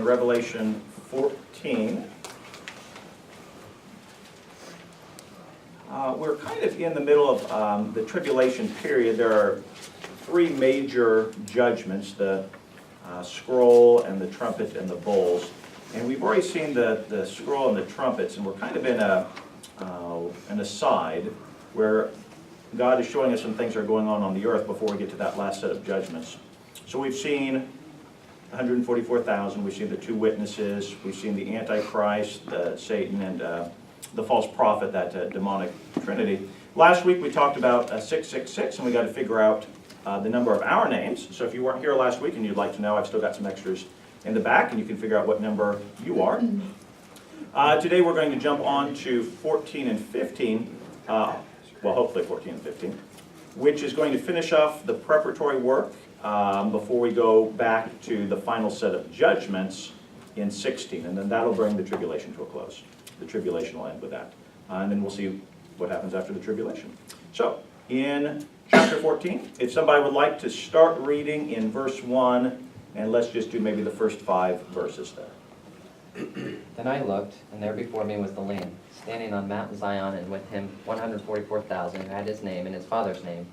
in Revelation 14. We're kind of in the middle of the tribulation period. There are three major judgments, the scroll and the trumpet and the bowls. And we've already seen the scroll and the trumpets, and we're kind of in an aside where God is showing us some things that are going on the earth before we get to that last set of judgments. So we've seen 144,000, we've seen the two witnesses, we've seen the Antichrist, Satan, and the false prophet, that demonic trinity. Last week we talked about 666, and we got to figure out the number of our names. So if you weren't here last week and you'd like to know, I've still got some extras in the back, and you can figure out what number you are. Today we're going to jump on to 14 and 15, well, hopefully 14 and 15, which is going to finish off the preparatory work before we go back to the final set of judgments in 16, and then that'll bring the tribulation to a close. The tribulation will end with that. And then we'll see what happens after the tribulation. So, in chapter 14, if somebody would like to start reading in verse 1, and let's just do maybe the first 5 verses there. Then I looked, and there before me was the Lamb, standing on Mount Zion, and with him 144,000 who had his name and his father's name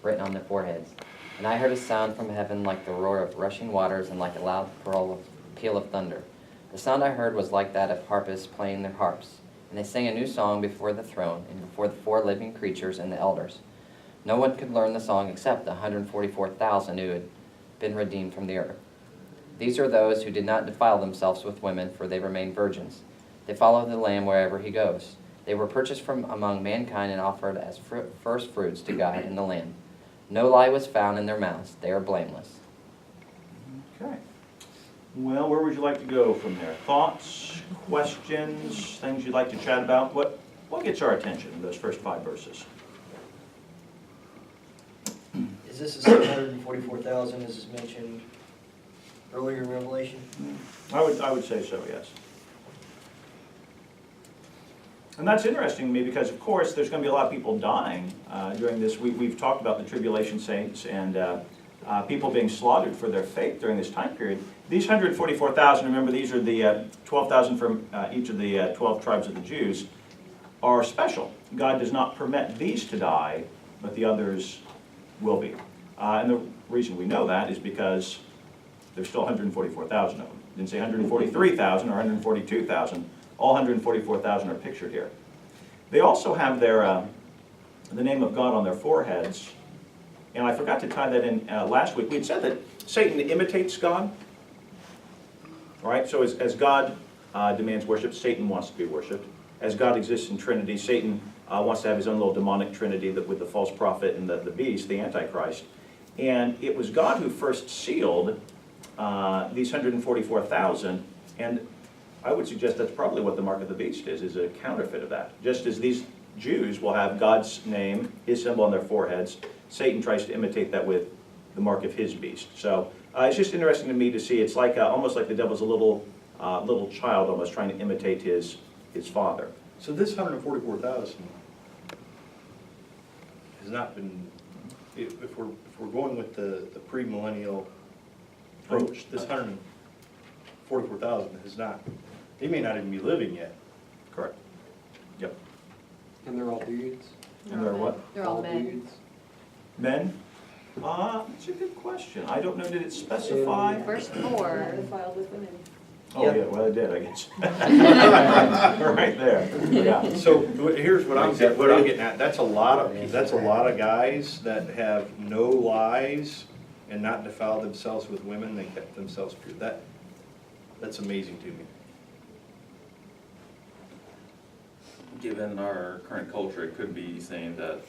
written on their foreheads. And I heard a sound from heaven like the roar of rushing waters and like a loud peal of thunder. The sound I heard was like that of harpists playing their harps. And they sang a new song before the throne and before the 4 living creatures and the elders. No one could learn the song except the 144,000 who had been redeemed from the earth. These are those who did not defile themselves with women, for they remain virgins. They follow the Lamb wherever he goes. They were purchased from among mankind and offered as first fruits to God and the Lamb. No lie was found in their mouths. They are blameless. Okay. Well, where would you like to go from there? Thoughts, questions, things you'd like to chat about? What gets our attention in those first 5 verses? Is this the 744,000 as is mentioned earlier in Revelation? I would say so, yes. And that's interesting to me because, of course, there's going to be a lot of people dying during this. We've talked about the tribulation saints and people being slaughtered for their faith during this time period. These 144,000, remember, these are the 12,000 from each of the 12 tribes of the Jews, are special. God does not permit these to die, but the others will be. And the reason we know that is because there's still 144,000 of them. It didn't say 143,000 or 142,000. All 144,000 are pictured here. They also have their the name of God on their foreheads. And I forgot to tie that in last week. We had said that Satan imitates God. All right, so as God demands worship, Satan wants to be worshipped. As God exists in Trinity, Satan wants to have his own little demonic trinity with the false prophet and the beast, the Antichrist. And it was God who first sealed these 144,000, and I would suggest that's probably what the mark of the beast is a counterfeit of that. Just as these Jews will have God's name, his symbol on their foreheads, Satan tries to imitate that with the mark of his beast. So it's just interesting to me to see. It's like almost like the devil's a little child, almost trying to imitate his father. So this 144,000 has not been, if we're going with the premillennial approach, this 144,000 has not, they may not even be living yet. Correct. Yep. And they're all dudes? And they're what? They're all men. dudes? Men? That's a good question. I don't know, did it specify? Verse 4. Defiled with women. Oh, yeah, well, it did, I guess. Right there, yeah. So here's what I'm getting at. That's a lot of guys that have no lies and not defiled themselves with women. They kept themselves pure. That's amazing to me. Given our current culture, it could be saying that,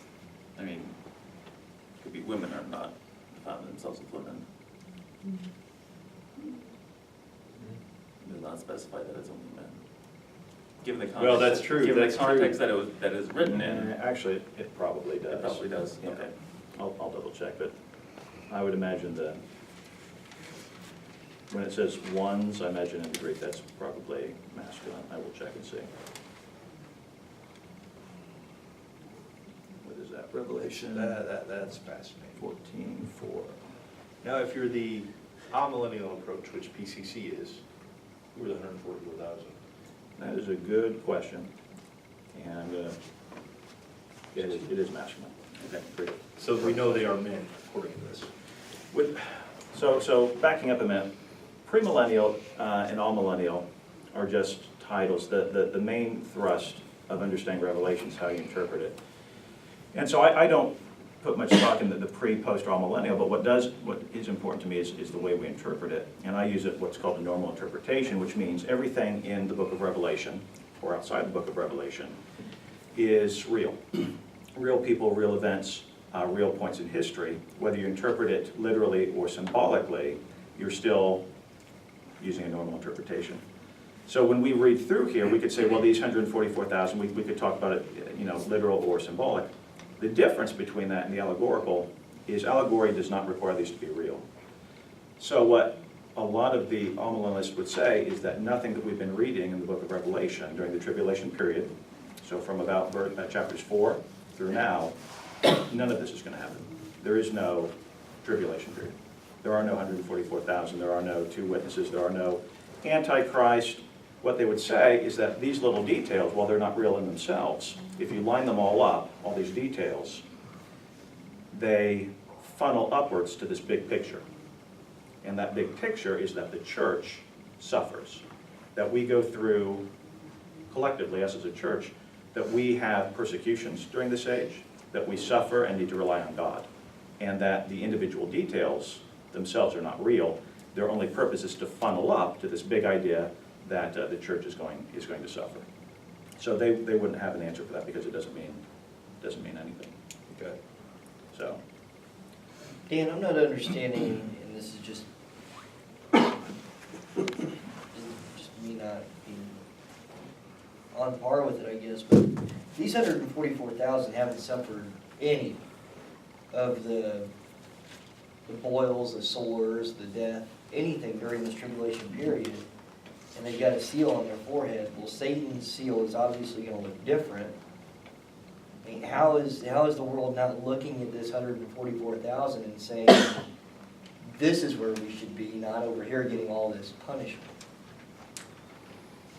I mean, it could be women are not defiling themselves with women. It does not specify that it's only men. Given the context, Well, that's true. Given That's the context that is written in, Actually, it probably does. it probably does. Yeah. Okay. I'll double check, but I would imagine when it says ones, I imagine in the Greek that's probably masculine. I will check and see. What is that? Revelation That's fascinating. 14:4. Now, if you're the amillennial approach, which PCC is, Who are the 144,000? That is a good question, and it is masculine. Okay, great. So we know they are men, according to this. So backing up a minute, premillennial and amillennial are just titles. The main thrust of understanding Revelation is how you interpret it. And so I don't put much stock in the pre, post, or amillennial, but what is important to me is the way we interpret it. And I use what's called a normal interpretation, which means everything in the book of Revelation, or outside the book of Revelation, is real. Real people, real events, real points in history. Whether you interpret it literally or symbolically, you're still using a normal interpretation. So when we read through here, we could say, well, these 144,000, we could talk about it, literal or symbolic. The difference between that and the allegorical is allegory does not require these to be real. So what a lot of the amillennialists would say is that nothing that we've been reading in the book of Revelation during the tribulation period, so from about chapters 4 through now, none of this is going to happen. There is no tribulation period. There are no 144,000, there are no two witnesses, there are no Antichrist. What they would say is that these little details, while they're not real in themselves, if you line them all up, all these details, they funnel upwards to this big picture. And that big picture is that the church suffers. That we go through, collectively, us as a church, that we have persecutions during this age, that we suffer and need to rely on God. And that the individual details themselves are not real. Their only purpose is to funnel up to this big idea that the church is going to suffer. So they wouldn't have an answer for that because it doesn't mean anything. Okay. So Dan, I'm not understanding, and this is just me not being on par with it, I guess, but these 144,000 haven't suffered any of the boils, the sores, the death, anything during this tribulation period, and they've got a seal on their forehead. Well, Satan's seal is obviously going to look different. I mean, how is the world not looking at this 144,000 and saying, this is where we should be, not over here getting all this punishment?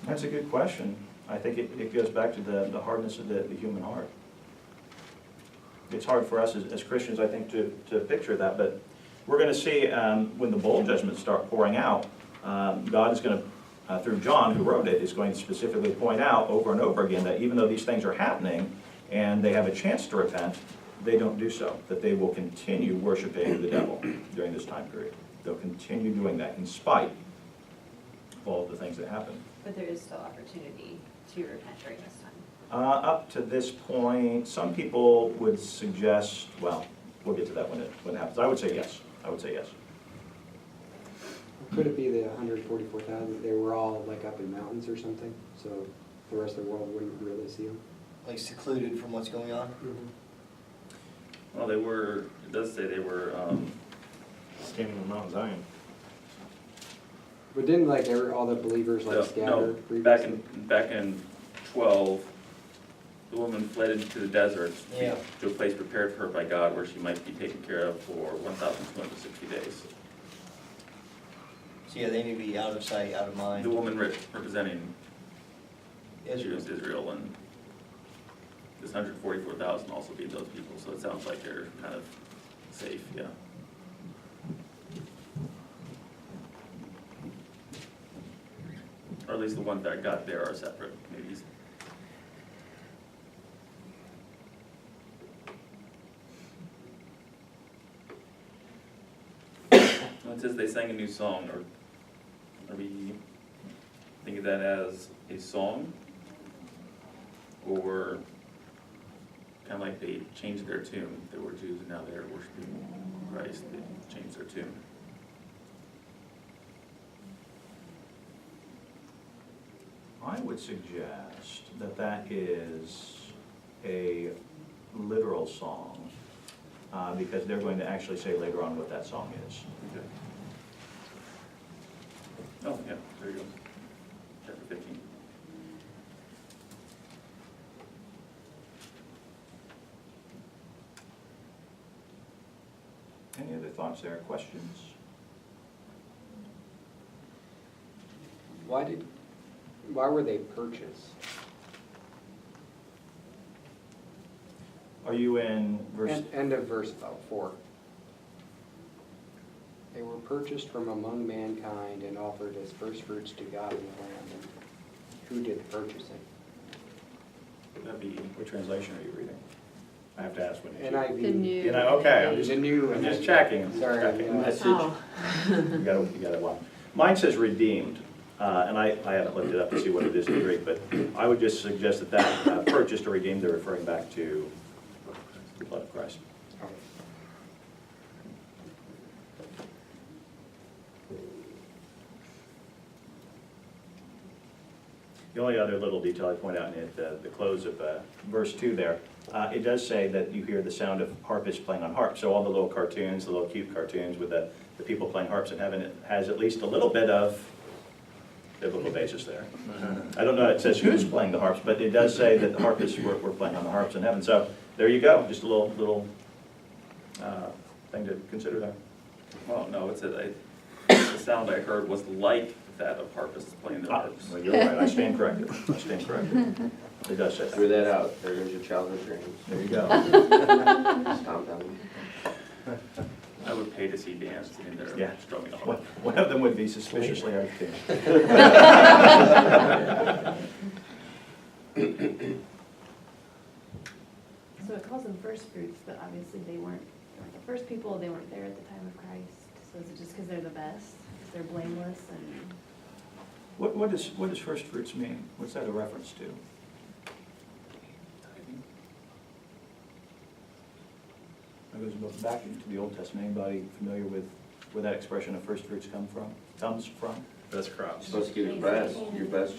that's a good question. I think it goes back to the hardness of the human heart. It's hard for us as Christians, I think, to picture that, but we're going to see when the bowl judgments start pouring out, God is going to, through John, who wrote it, is going to specifically point out over and over again that even though these things are happening and they have a chance to repent, they don't do so, that they will continue worshiping the devil during this time period. They'll continue doing that in spite of all of the things that happen. But there is still opportunity to repent during this time. Up to this point, some people would suggest, well, we'll get to that when it happens. I would say yes. I would say yes. Could it be the 144,000, they were all like up in mountains or something, so the rest of the world wouldn't really see them? Like secluded from what's going on? Well, it does say they were, Standing on Mount Zion. But didn't like all the believers like scatter no, previously? back in 12, the woman fled into the desert Yeah. to a place prepared for her by God where she might be taken care of for 1,260 days. So yeah, they may be out of sight, out of mind. The woman representing Israel. Israel, and this 144,000 also be those people, so it sounds like they're kind of safe, yeah. Or at least the ones that got there are separate, maybe. It says they sang a new song, or are we thinking that as a song? Or kind of like they changed their tune? They were Jews and now they're worshiping Christ, they changed their tune. I would suggest that is a literal song, because they're going to actually say later on what that song is. Okay. Oh, yeah, there you go. Chapter 15. Any other thoughts there, questions? Why were they purchased? Are you in verse? End of verse 4. They were purchased from among mankind and offered as first fruits to God in the land. And who did the purchasing? That'd be, what translation are you reading? I have to ask when you. NIV. The new. You know, okay, I'm The new. I'm just checking. Sorry, Checking. yeah. Message. Oh. You got it, well. Mine says redeemed, and I haven't looked it up to see what it is in Greek, but I would just suggest that purchased or redeemed, they're referring back to the blood of Christ. Okay. The only other little detail I point out in the close of verse 2 there, it does say that you hear the sound of harpists playing on harps. So all the little cartoons, the little cute cartoons with the people playing harps in heaven, it has at least a little bit of biblical basis there. I don't know, it says who's playing the harps, but it does say that the harpists were playing on the harps in heaven. So there you go, just a little thing to consider there. Well, no, it said, the sound I heard was like that of harpists playing their harps. Well, you're right, I stand corrected. I stand corrected. It does say Threw that. that out, there goes your childhood dreams. There you go. Stomp them. I would pay to see Dan sitting there Yeah. strumming a One harp. one of them would be suspiciously out of tune. So it calls them first fruits, but obviously they weren't the first people, they weren't there at the time of Christ. So is it just because they're the best, because they're blameless and? What does first fruits mean? What's that a reference to? That goes back into the Old Testament. Anybody familiar with where that expression of first fruits comes from? Best crops. Supposed to give your best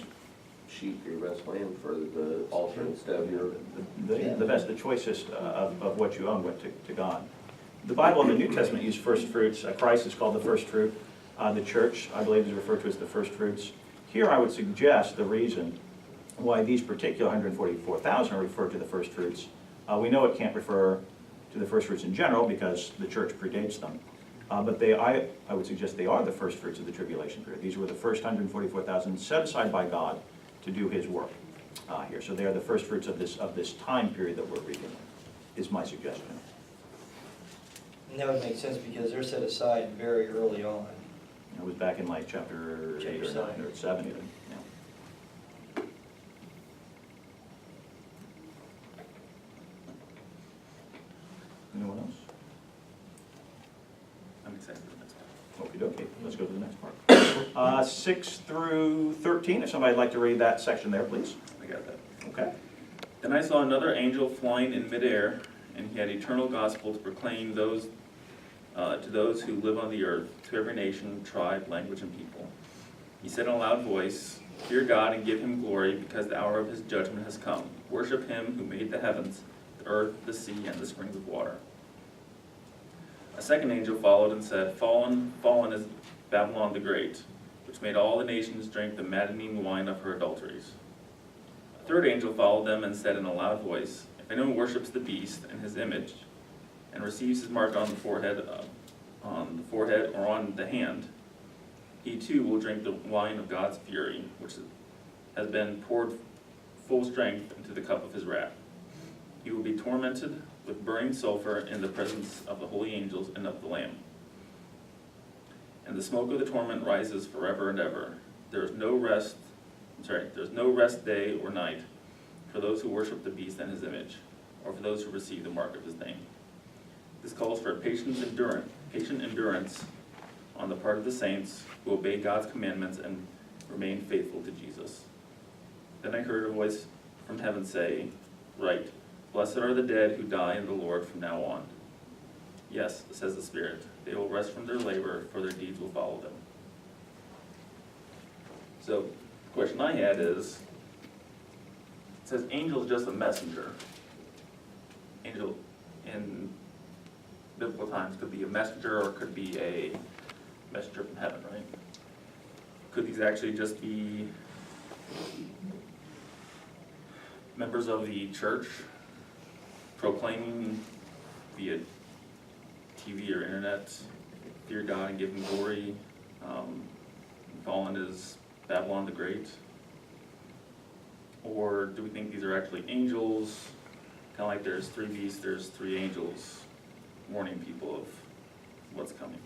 sheep, your best lamb for the altar instead of your. The best, the choicest of what you own went to God. The Bible in the New Testament uses first fruits. Christ is called the first fruit. The church, I believe, is referred to as the first fruits. Here I would suggest the reason why these particular 144,000 are referred to the first fruits. We know it can't refer to the first fruits in general because the church predates them. But I would suggest they are the first fruits of the tribulation period. These were the first 144,000 set aside by God to do his work here. So they are the first fruits of this time period that we're reading, is my suggestion. And that would make sense because they're set aside very early on. It was back in like chapter 8 or 9 or 7 even. Yeah. Anyone else? I'm excited for the next one. Okey dokey, let's go to the next part. 6 through 13, if somebody'd like to read that section there, please. I got that. Okay. Then I saw another angel flying in midair, and he had eternal gospel to proclaim to those who live on the earth, to every nation, tribe, language, and people. He said in a loud voice, "Fear God and give him glory, because the hour of his judgment has come. Worship him who made the heavens, the earth, the sea, and the springs of water." A second angel followed and said, "Fallen, fallen is Babylon the Great, which made all the nations drink the maddening wine of her adulteries." A third angel followed them and said in a loud voice, "If anyone worships the beast and his image, and receives his mark on the forehead or on the hand, he too will drink the wine of God's fury, which has been poured full strength into the cup of his wrath. He will be tormented with burning sulfur in the presence of the holy angels and of the Lamb. And the smoke of the torment rises forever and ever. There's no rest day or night for those who worship the beast and his image, or for those who receive the mark of his name. This calls for patient endurance on the part of the saints who obey God's commandments and remain faithful to Jesus." Then I heard a voice from heaven say, "Write, blessed are the dead who die in the Lord from now on. Yes, says the Spirit, they will rest from their labor, for their deeds will follow them." So, the question I had is, it says angel is just a messenger. Angel in biblical times could be a messenger or could be a messenger from heaven, right? Could these actually just be members of the church proclaiming via TV or internet, "Fear God and give him glory"? Fallen is Babylon the Great? Or do we think these are actually angels? Kind of like there's three beasts, there's three angels warning people of what's coming.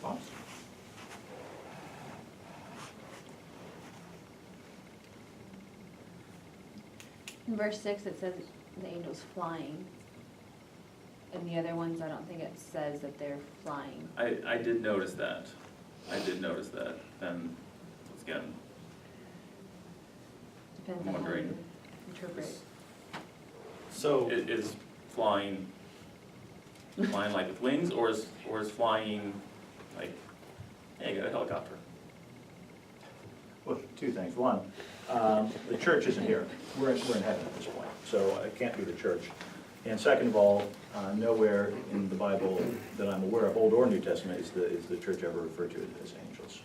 Thoughts? In verse 6, it says the angel's flying. And the other ones, I don't think it says that they're flying. I did notice that. Then, again, Depends I'm on how wondering. you interpret. So, is flying like with wings, or is flying like, hey, I got a helicopter? Well, two things. One, the church isn't here. We're in heaven at this point, so it can't be the church. And second of all, nowhere in the Bible that I'm aware of, Old or New Testament, is the church ever referred to as angels.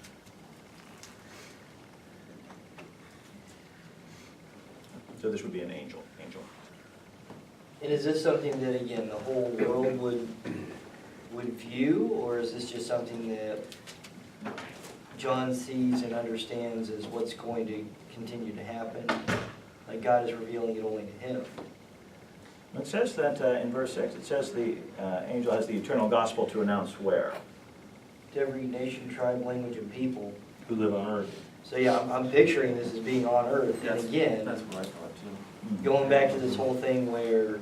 So this would be an angel. And is this something that, again, the whole world would view, or is this just something that John sees and understands as what's going to continue to happen? Like God is revealing it only to him. It says that in verse 6, it says the angel has the eternal gospel to announce where? To every nation, tribe, language, and people. who live on earth? So yeah, I'm picturing this as being on earth, and again, That's what I thought too. going back to this whole thing where,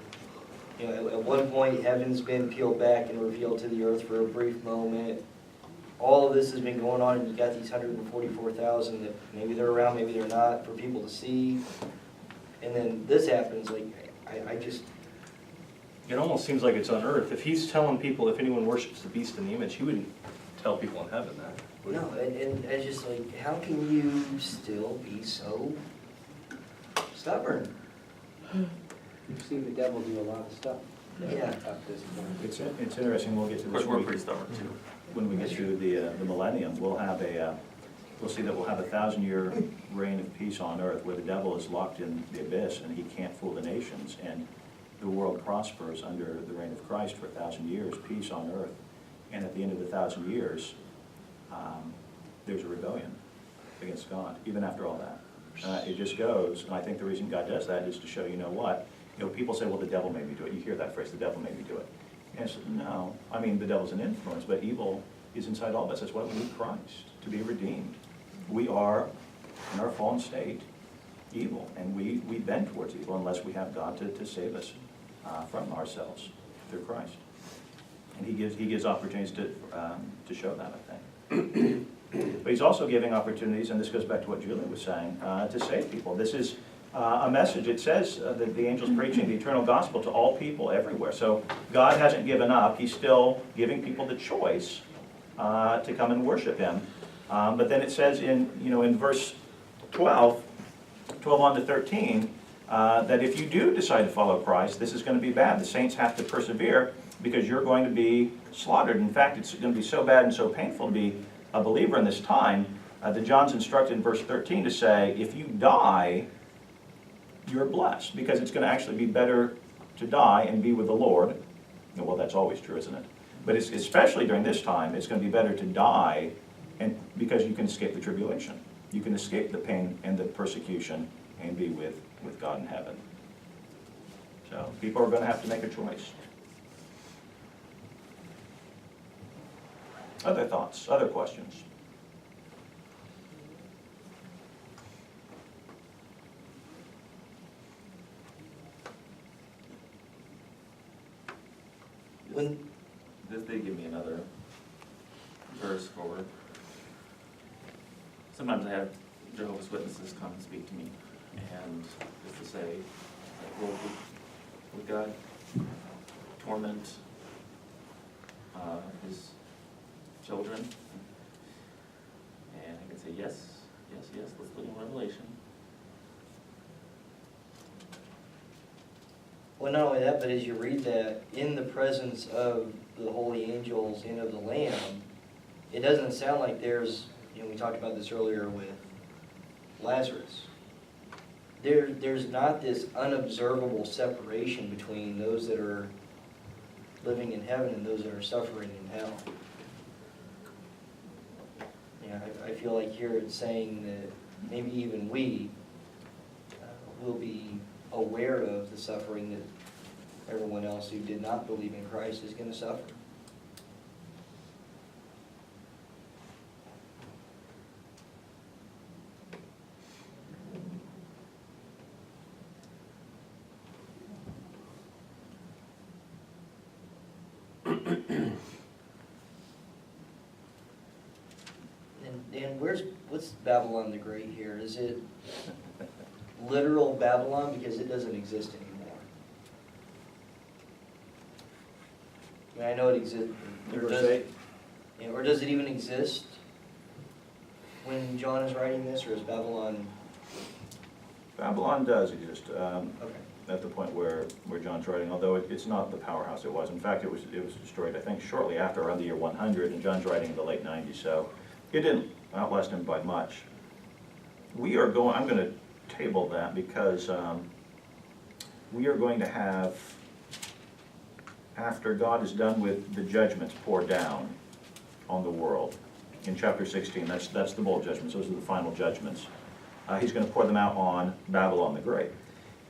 you know, at one point, heaven's been peeled back and revealed to the earth for a brief moment. All of this has been going on, and you got these 144,000 that maybe they're around, maybe they're not, for people to see. And then this happens, like, I just, It almost seems like it's on earth. If he's telling people, if anyone worships the beast in the image, he wouldn't tell people in heaven that. would he? no, and I just like, how can you still be so stubborn? You've seen the devil do a lot of stuff Yeah. up this point. It's interesting, we'll get to Of this. course, we're pretty stubborn too. When we get to the millennium, we'll see that we'll have 1,000-year reign of peace on earth where the devil is locked in the abyss and he can't fool the nations. And the world prospers under the reign of Christ for 1,000 years, peace on earth. And at the end of the 1,000 years, there's a rebellion against God, even after all that. It just goes, and I think the reason God does that is to show, you know what? You know, people say, well, the devil made me do it. You hear that phrase, the devil made me do it. And it's, no, I mean, the devil's an influence, but evil is inside all of us. That's why we need Christ, to be redeemed. We are, in our fallen state, evil, and we bend towards evil unless we have God to save us from ourselves through Christ. And he gives opportunities to show that, I think. But he's also giving opportunities, and this goes back to what Julie was saying, to save people. This is a message. It says that the angel's preaching the eternal gospel to all people everywhere. So God hasn't given up. He's still giving people the choice to come and worship him. But then it says in verse 12 on to 13, that if you do decide to follow Christ, this is going to be bad. The saints have to persevere because you're going to be slaughtered. In fact, it's going to be so bad and so painful to be a believer in this time that John's instructed in verse 13 to say, if you die, you're blessed, because it's going to actually be better to die and be with the Lord. Well, that's always true, isn't it? But it's, especially during this time, it's going to be better to die, and because you can escape the tribulation. You can escape the pain and the persecution and be with God in heaven. So people are going to have to make a choice. Other thoughts, other questions? When, This did give me another verse for, sometimes I have Jehovah's Witnesses come and speak to me, and just to say, like, well, would God torment his children? And I can say, yes, let's look in Revelation. well, not only that, but as you read that, in the presence of the holy angels and of the Lamb, it doesn't sound like there's, we talked about this earlier with Lazarus. There's not this unobservable separation between those that are living in heaven and those that are suffering in hell. And I feel like here it's saying that maybe even we will be aware of the suffering that everyone else who did not believe in Christ is going to suffer. And what's Babylon the Great here? Is it literal Babylon because it doesn't exist anymore? I mean, I know it exists. Or does it even exist when John is writing this, or is Babylon? Babylon does exist. Okay. At the point where John's writing, although it's not the powerhouse it was. In fact, it was destroyed, I think, shortly after, around the year 100, and John's writing in the late 90s, so it didn't outlast him by much. I'm going to table that because we are going to have, after God is done with the judgments poured down on the world, in chapter 16, that's the bowl judgments, those are the final judgments. He's going to pour them out on Babylon the Great.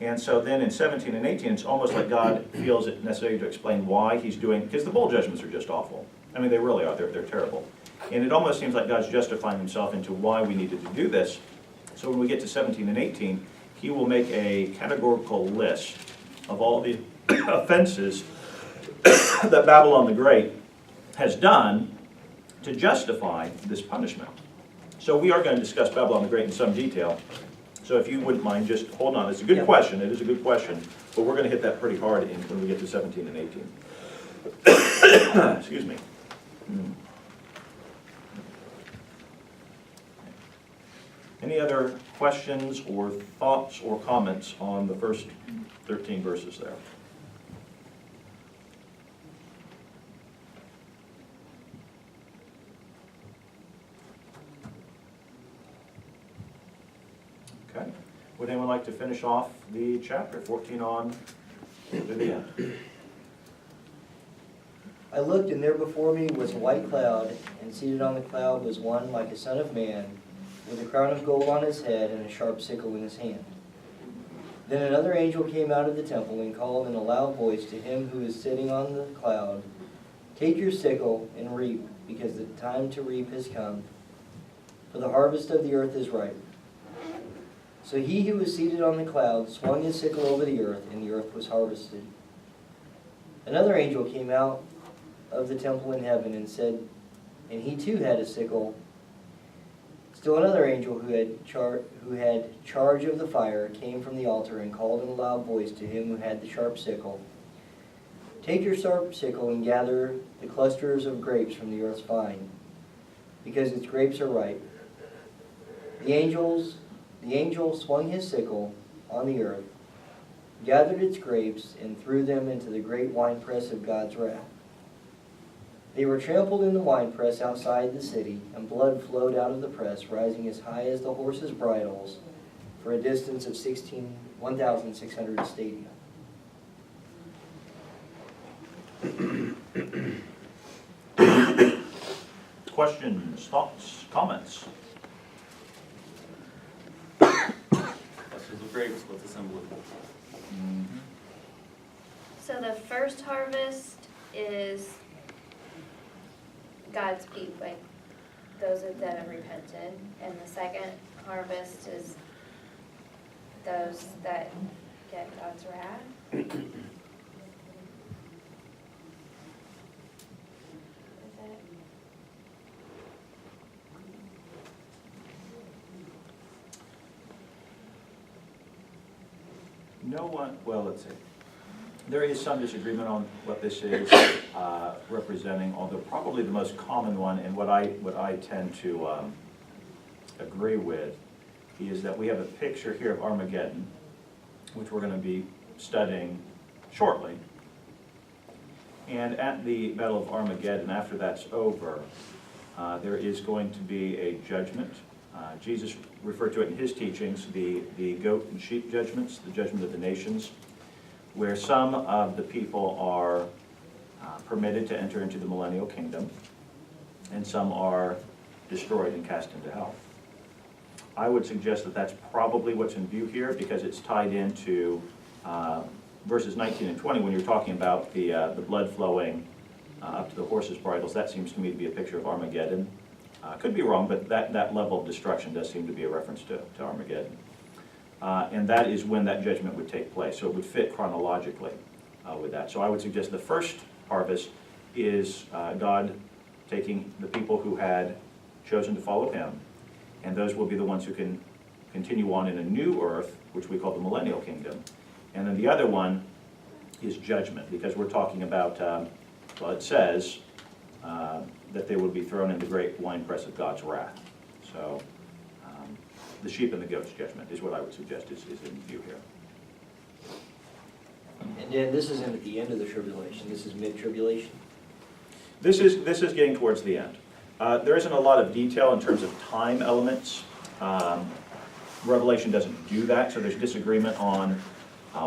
And so then in 17 and 18, it's almost like God feels it necessary to explain why he's doing, because the bowl judgments are just awful. I mean, they really are, they're terrible. And it almost seems like God's justifying himself into why we needed to do this. So when we get to 17 and 18, he will make a categorical list of all the offenses that Babylon the Great has done to justify this punishment. So we are going to discuss Babylon the Great in some detail. So if you wouldn't mind, just hold on. It's a good question. It is a good question. But we're going to hit that pretty hard when we get to 17 and 18. Excuse me. Any other questions or thoughts or comments on the first 13 verses there? Okay. Would anyone like to finish off the chapter, 14 on to the end? I looked, and there before me was a white cloud, and seated on the cloud was one like a son of man, with a crown of gold on his head and a sharp sickle in his hand. Then another angel came out of the temple and called in a loud voice to him who is sitting on the cloud, "Take your sickle and reap, because the time to reap has come, for the harvest of the earth is ripe." So he who was seated on the cloud swung his sickle over the earth, and the earth was harvested. Another angel came out of the temple in heaven and said, and he too had a sickle. Still another angel who had charge of the fire came from the altar and called in a loud voice to him who had the sharp sickle, "Take your sharp sickle and gather the clusters of grapes from the earth's vine, because its grapes are ripe." The angel swung his sickle on the earth, gathered its grapes, and threw them into the great winepress of God's wrath. They were trampled in the winepress outside the city, and blood flowed out of the press, rising as high as the horses' bridles, for a distance of 1,600 stadia. Questions, thoughts, comments? Clusters of grapes, what's the symbol of? So the first harvest is God's people, like those that have repented, and the second harvest is those that get God's wrath. Is that No one, well, let's see. There is some disagreement on what this is representing, although probably the most common one, and what I tend to agree with, is that we have a picture here of Armageddon, which we're going to be studying shortly. And at the Battle of Armageddon, after that's over, there is going to be a judgment. Jesus referred to it in his teachings, the goat and sheep judgments, the judgment of the nations, where some of the people are permitted to enter into the millennial kingdom, and some are destroyed and cast into hell. I would suggest that that's probably what's in view here, because it's tied into verses 19 and 20, when you're talking about the blood flowing up to the horses' bridles. That seems to me to be a picture of Armageddon. Could be wrong, but that level of destruction does seem to be a reference to Armageddon. And that is when that judgment would take place, so it would fit chronologically with that. So I would suggest the first harvest is God taking the people who had chosen to follow him, and those will be the ones who can continue on in a new earth, which we call the millennial kingdom. And then the other one is judgment, because we're talking about, well, it says that they will be thrown in the great winepress of God's wrath. So the sheep and the goats judgment is what I would suggest is in view here. And then this isn't at the end of the tribulation, this is mid-tribulation. This is getting towards the end. There isn't a lot of detail in terms of time elements. Revelation doesn't do that, so there's disagreement on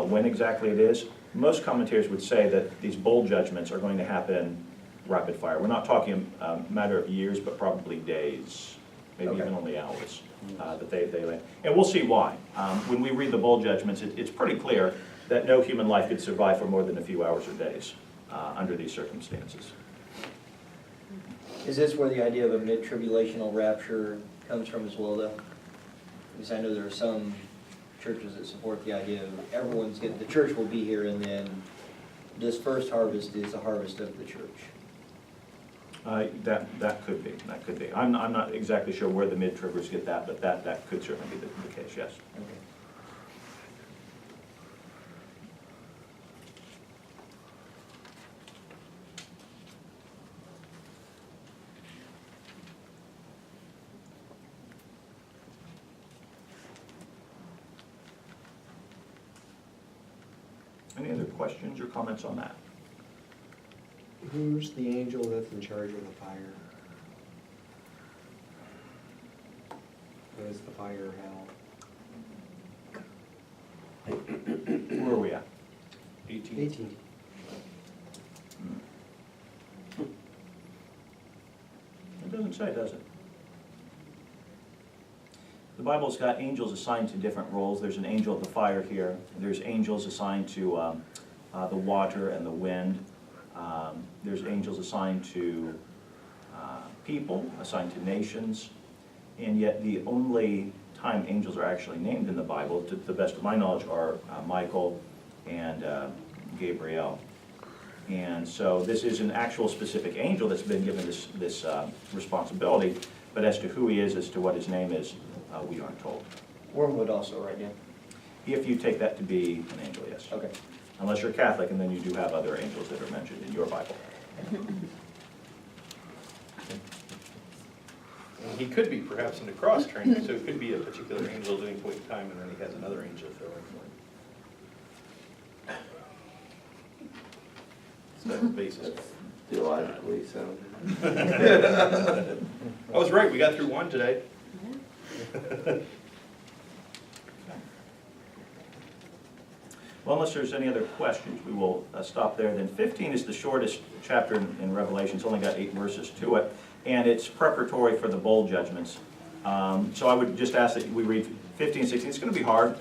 when exactly it is. Most commentators would say that these bowl judgments are going to happen rapid fire. We're not talking a matter of years, but probably days, maybe Okay. even only hours that they land. And we'll see why. When we read the bowl judgments, it's pretty clear that no human life could survive for more than a few hours or days under these circumstances. Is this where the idea of a mid-tribulational rapture comes from as well, though? Because I know there are some churches that support the idea of the church will be here, and then this first harvest is the harvest of the church. That could be. I'm not exactly sure where the mid-tribbers get that, but that could certainly be the case, yes. Okay. Any other questions or comments on that? Who's the angel that's in charge of the fire? Is the fire hell? Where are we at? 18. 18. It doesn't say, does it? The Bible's got angels assigned to different roles. There's an angel of the fire here. There's angels assigned to the water and the wind. There's angels assigned to people, assigned to nations. And yet the only time angels are actually named in the Bible, to the best of my knowledge, are Michael and Gabriel. And so this is an actual specific angel that's been given this responsibility, but as to who he is, as to what his name is, we aren't told. Wormwood also, right, Dan? If you take that to be an angel, yes. Okay. Unless you're Catholic, and then you do have other angels that are mentioned in your Bible. And he could be perhaps in the cross training, so it could be a particular angel at any point in time, and then he has another angel filling for him. So that's the basis. Theologically sound. I was right, we got through one today. Well, unless there's any other questions, we will stop there. Then 15 is the shortest chapter in Revelation. It's only got 8 verses to it, and it's preparatory for the bowl judgments. So I would just ask that we read 15 and 16. It's going to be hard.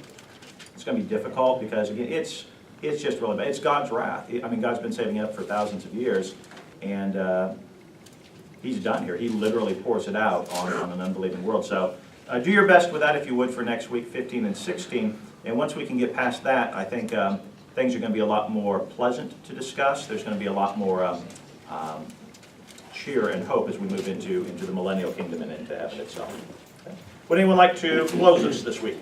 It's going to be difficult because, again, it's just really bad. It's God's wrath. I mean, God's been saving it up for thousands of years, and he's done here. He literally pours it out on an unbelieving world. So do your best with that, if you would, for next week, 15 and 16. And once we can get past that, I think things are going to be a lot more pleasant to discuss. There's going to be a lot more cheer and hope as we move into the millennial kingdom and into heaven itself. Would anyone like to close us this week?